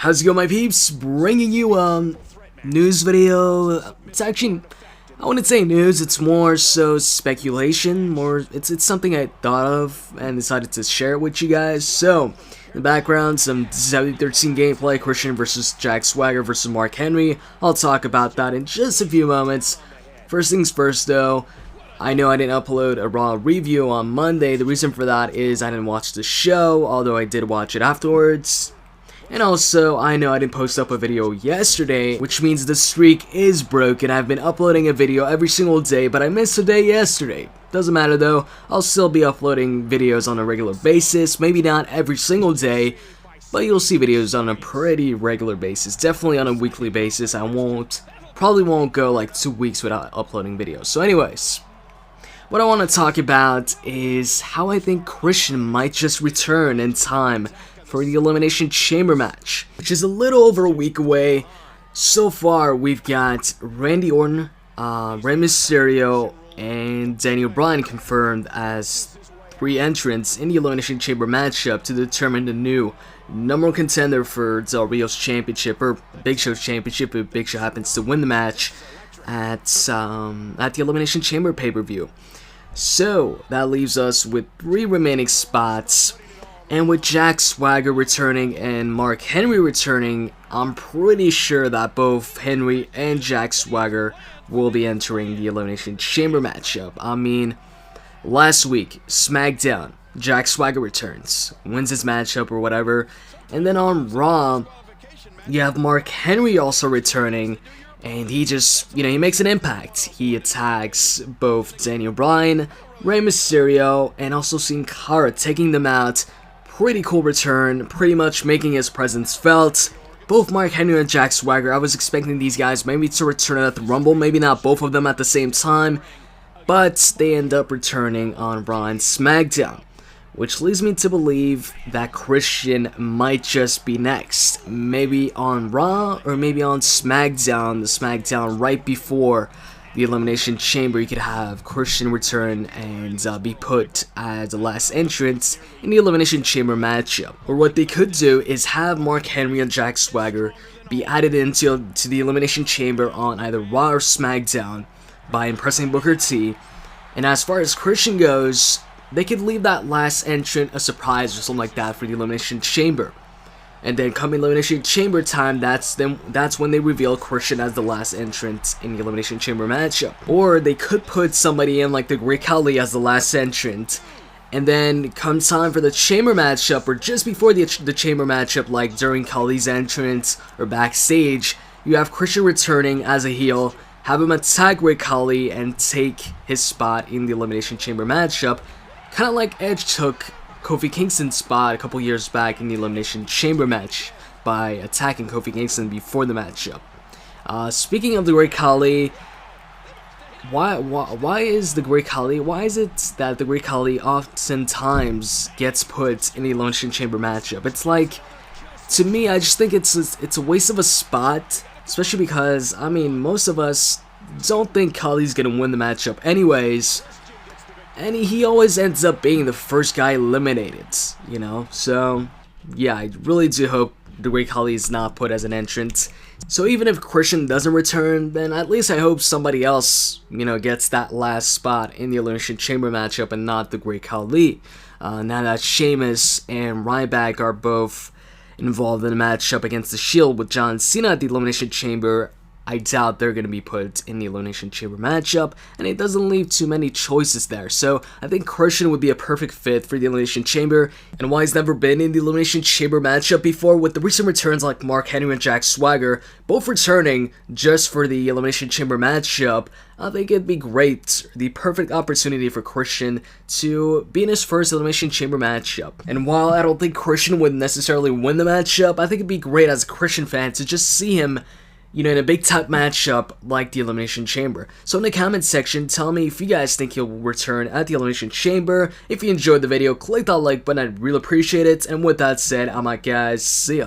How's it going, my peeps? Bringing you news video. It's actually, I wouldn't say news, it's more so speculation. It's something I thought of and decided to share it with you guys. So, in the background, some 13 gameplay, Christian versus Jack Swagger versus Mark Henry. I'll talk about that in just a few moments. First things first though, I know I didn't upload a Raw review on Monday. The reason for that is I didn't watch the show, although I did watch it afterwards. And also, I know I didn't post up a video yesterday, which means the streak is broken. I've been uploading a video every single day, but I missed a day yesterday. Doesn't matter though, I'll still be uploading videos on a regular basis. Maybe not every single day, but you'll see videos on a pretty regular basis. Definitely on a weekly basis. Probably won't go like 2 weeks without uploading videos. So anyways, what I want to talk about is how I think Christian might just return in time for the Elimination Chamber match, which is a little over a week away. So far, we've got Randy Orton, Rey Mysterio, and Daniel Bryan confirmed as 3 entrants in the Elimination Chamber matchup to determine the new number 1 contender for Del Rio's championship, or Big Show's championship, if Big Show happens to win the match at the Elimination Chamber pay-per-view. So, that leaves us with 3 remaining spots. And with Jack Swagger returning and Mark Henry returning, I'm pretty sure that both Henry and Jack Swagger will be entering the Elimination Chamber matchup. I mean, last week, SmackDown, Jack Swagger returns, wins his matchup or whatever. And then on Raw, you have Mark Henry also returning, and he just, he makes an impact. He attacks both Daniel Bryan, Rey Mysterio, and also Sin Cara, taking them out. Pretty cool return, pretty much making his presence felt. Both Mark Henry and Jack Swagger, I was expecting these guys maybe to return at the Rumble, maybe not both of them at the same time, but they end up returning on Raw and SmackDown, which leads me to believe that Christian might just be next. Maybe on Raw, or maybe on SmackDown, the SmackDown right before the Elimination Chamber. You could have Christian return and be put as the last entrant in the Elimination Chamber matchup. Or what they could do is have Mark Henry and Jack Swagger be added into the Elimination Chamber on either Raw or SmackDown by impressing Booker T. And as far as Christian goes, they could leave that last entrant a surprise or something like that for the Elimination Chamber. And then come Elimination Chamber time, that's when they reveal Christian as the last entrant in the Elimination Chamber matchup. Or they could put somebody in like the Great Khali as the last entrant. And then come time for the Chamber matchup, or just before the Chamber matchup, like during Khali's entrance or backstage, you have Christian returning as a heel, have him attack Great Khali and take his spot in the Elimination Chamber matchup. Kind of like Edge took Kofi Kingston's spot a couple years back in the Elimination Chamber match by attacking Kofi Kingston before the matchup. Speaking of the Great Khali, why is the Great Khali? Why is it that the Great Khali oftentimes gets put in the Elimination Chamber matchup? It's like, to me, I just think it's a waste of a spot, especially because I mean most of us don't think Khali's gonna win the matchup anyways. And he always ends up being the first guy eliminated, So, yeah, I really do hope the Great Khali is not put as an entrant. So even if Christian doesn't return, then at least I hope somebody else, gets that last spot in the Elimination Chamber matchup and not the Great Khali. Now that Sheamus and Ryback are both involved in a matchup against The Shield with John Cena at the Elimination Chamber, I doubt they're going to be put in the Elimination Chamber matchup, and it doesn't leave too many choices there. So I think Christian would be a perfect fit for the Elimination Chamber, and why he's never been in the Elimination Chamber matchup before, with the recent returns like Mark Henry and Jack Swagger, both returning just for the Elimination Chamber matchup, I think it'd be great, the perfect opportunity for Christian to be in his first Elimination Chamber matchup. And while I don't think Christian would necessarily win the matchup, I think it'd be great as a Christian fan to just see him in a big top matchup like the Elimination Chamber. So in the comment section, tell me if you guys think he'll return at the Elimination Chamber. If you enjoyed the video, click that like button, I'd really appreciate it. And with that said, I'm out guys, see ya.